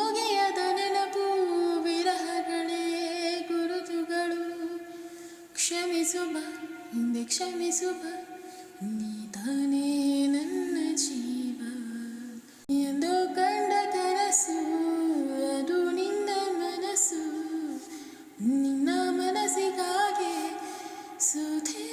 ಮುಗಿಯದ ನೆನಪು ವಿರಹಗಳೇ ಗುರುತುಗಳು. ಕ್ಷಮಿಸುವ ಹಿಂದೆ ಕ್ಷಮಿಸುವ ನೀ ತಾನೇ ನನ್ನ ಜೀವ. ಎಂದು ಕಂಡ ಕನಸು ಅದು ನಿನ್ನ ಮನಸ್ಸು, ನಿನ್ನ ಮನಸ್ಸಿಗಾಗಿ ಸುಧೇ